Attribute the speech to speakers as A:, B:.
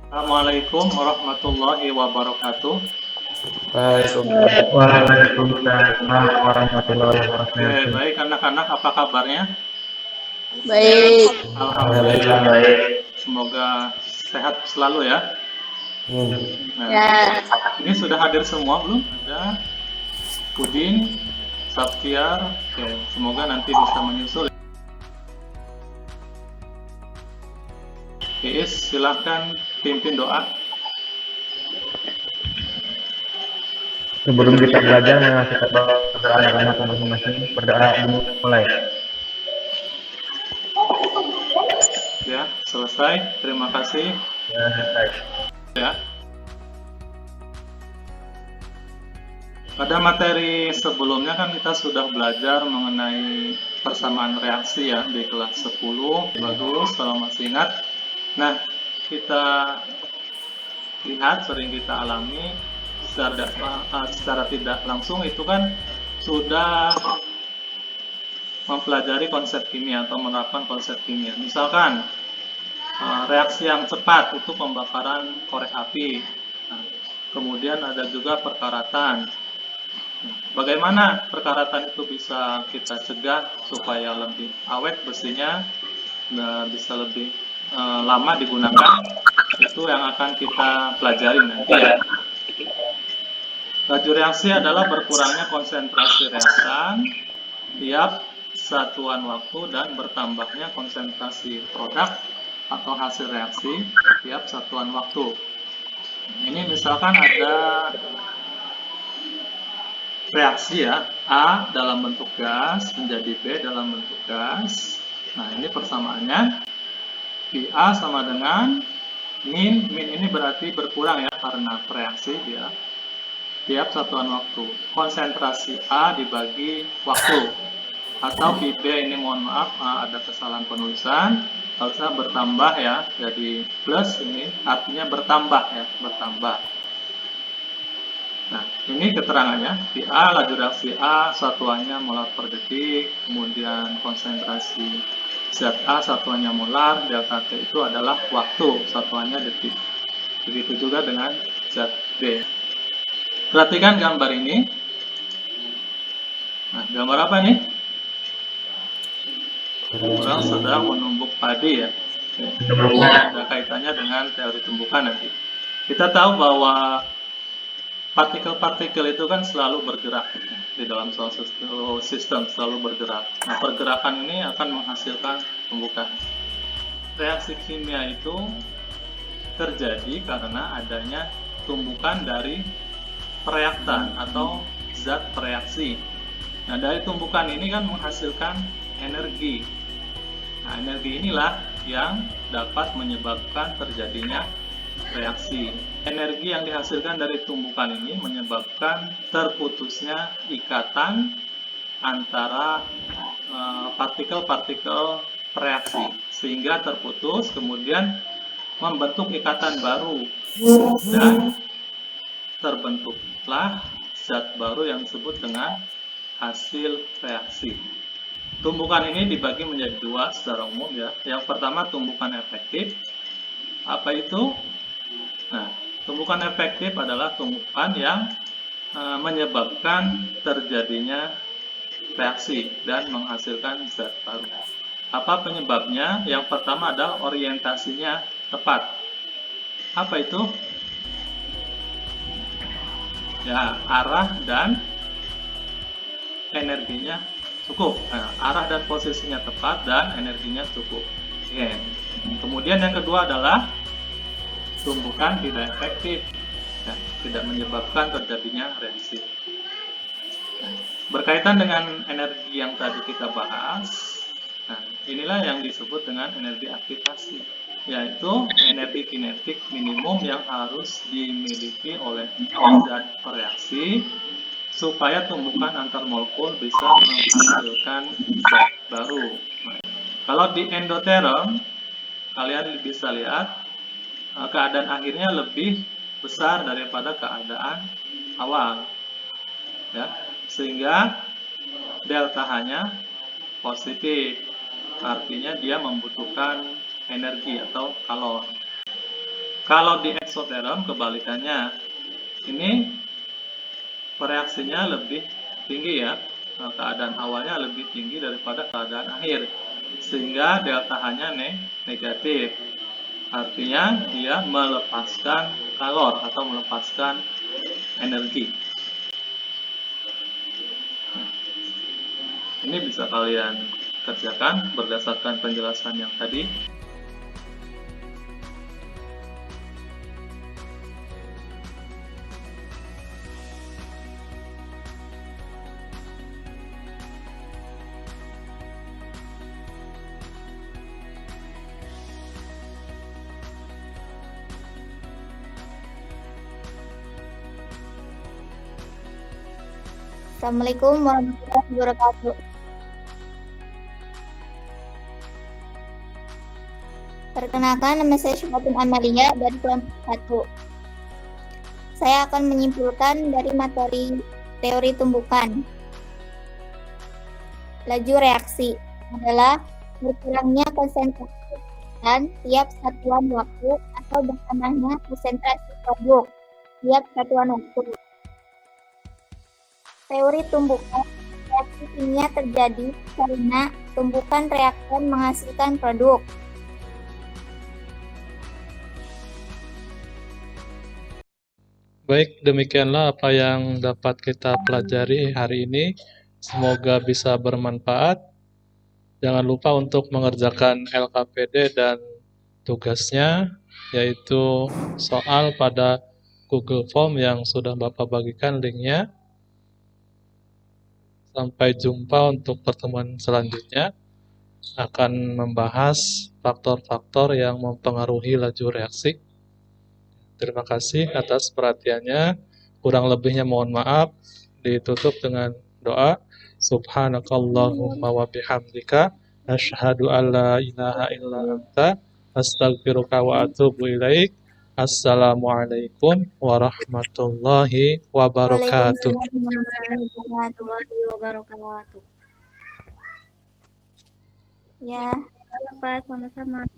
A: Assalamualaikum warahmatullahi wabarakatuh.
B: Waalaikumsalam warahmatullahi
A: Oke,
B: wabarakatuh.
A: baik anak-anak, apa kabarnya?
C: Baik.
B: Alhamdulillah
A: Alhamdulillah,
B: baik.
A: semoga sehat selalu ya. Nah,
C: Ya,
A: ini sudah hadir semua belum? Ada Udin, Saptiar. Oke, semoga nanti bisa menyusul. Iis, silahkan pimpin doa.
B: Sebelum kita belajar mengasih kepada anak-anak masing-masing berdoa dulu mulai.
A: Ya, selesai. Terima kasih.
B: Ya, baik.
A: Ya. Pada materi sebelumnya kan kita sudah belajar mengenai persamaan reaksi ya di kelas 10. Bagus, kalau masih ingat. Nah, kita lihat, sering kita alami secara tidak langsung itu kan sudah mempelajari konsep kimia atau menerapkan konsep kimia. Misalkan reaksi yang cepat itu pembakaran korek api. Nah, kemudian ada juga perkaratan. Bagaimana perkaratan itu bisa kita cegah supaya lebih awet besinya, bisa lebih lama digunakan? Itu yang akan kita pelajari nanti ya. Laju reaksi adalah berkurangnya konsentrasi reaktan tiap satuan waktu dan bertambahnya konsentrasi produk atau hasil reaksi tiap satuan waktu. Ini misalkan ada reaksi ya, A dalam bentuk gas menjadi B dalam bentuk gas. Nah, ini persamaannya A sama dengan min ini berarti berkurang ya karena reaksi dia tiap satuan waktu. Konsentrasi A dibagi waktu, atau B ini mohon maaf ada kesalahan penulisan, harusnya bertambah ya, jadi plus ini artinya bertambah ya, bertambah. Nah, ini keterangannya. Di A, laju reaksi A satuannya molar per detik, kemudian konsentrasi ZA satuannya molar, delta T itu adalah waktu, satuannya detik. Begitu juga dengan ZB. Perhatikan gambar ini. Nah, gambar apa nih? Orang sedang menumbuk padi ya. Ada kaitannya dengan teori tumbukan nanti. Kita tahu bahwa partikel-partikel itu kan selalu bergerak di dalam suatu sistem, selalu bergerak. Nah, pergerakan ini akan menghasilkan tumbukan. Reaksi kimia itu terjadi karena adanya tumbukan dari reaktan atau zat reaksi. Nah, dari tumbukan ini kan menghasilkan energi. Nah, energi inilah yang dapat menyebabkan terjadinya reaksi. Energi yang dihasilkan dari tumbukan ini menyebabkan terputusnya ikatan antara partikel-partikel reaksi, sehingga terputus, kemudian membentuk ikatan baru dan terbentuklah zat baru yang disebut dengan hasil reaksi. Tumbukan ini dibagi menjadi dua secara umum ya. Yang pertama tumbukan efektif. Apa itu? Nah, tumbukan efektif adalah tumbukan yang menyebabkan terjadinya reaksi dan menghasilkan zat baru. Apa penyebabnya? Yang pertama adalah orientasinya tepat. Apa itu? Ya, arah dan energinya cukup. Nah, arah dan posisinya tepat dan energinya cukup. Oke. Kemudian yang kedua adalah tumbukan tidak efektif, ya, tidak menyebabkan terjadinya reaksi. Nah, berkaitan dengan energi yang tadi kita bahas, nah, inilah yang disebut dengan energi aktivasi, yaitu energi kinetik minimum yang harus dimiliki oleh zat reaksi supaya tumbukan antar molekul bisa menghasilkan zat baru. Nah, kalau di endoterm, kalian bisa lihat keadaan akhirnya lebih besar daripada keadaan awal ya, sehingga delta H-nya positif, artinya dia membutuhkan energi atau kalor. Kalau di eksoterm kebalikannya, ini reaksinya lebih tinggi ya, keadaan awalnya lebih tinggi daripada keadaan akhir, sehingga delta H-nya negatif. Artinya dia melepaskan kalor atau melepaskan energi. Ini bisa kalian kerjakan berdasarkan penjelasan yang tadi.
C: Assalamualaikum warahmatullahi wabarakatuh. Perkenalkan, nama saya Syufatun Amalia dari kelompok 1. Saya akan menyimpulkan dari materi teori tumbukan. Laju reaksi adalah berkurangnya konsentrasi dan tiap satuan waktu atau bertambahnya konsentrasi produk tiap satuan waktu. Teori tumbukan, reaksi kimia terjadi karena tumbukan reaktan menghasilkan produk.
D: Baik, demikianlah apa yang dapat kita pelajari hari ini. Semoga bisa bermanfaat. Jangan lupa untuk mengerjakan LKPD dan tugasnya, yaitu soal pada Google Form yang sudah Bapak bagikan linknya. Sampai jumpa untuk pertemuan selanjutnya. Akan membahas faktor-faktor yang mempengaruhi laju reaksi. Terima kasih atas perhatiannya. Kurang lebihnya mohon maaf. Ditutup dengan doa. Subhanakallahumma wa bihamdika. Asyhadu an la ilaha illa anta. Astaghfiruka wa atubu ilaik. Assalamualaikum warahmatullahi wabarakatuh.
C: Waalaikumsalam warahmatullahi wabarakatuh. Ya, Pak, sama-sama.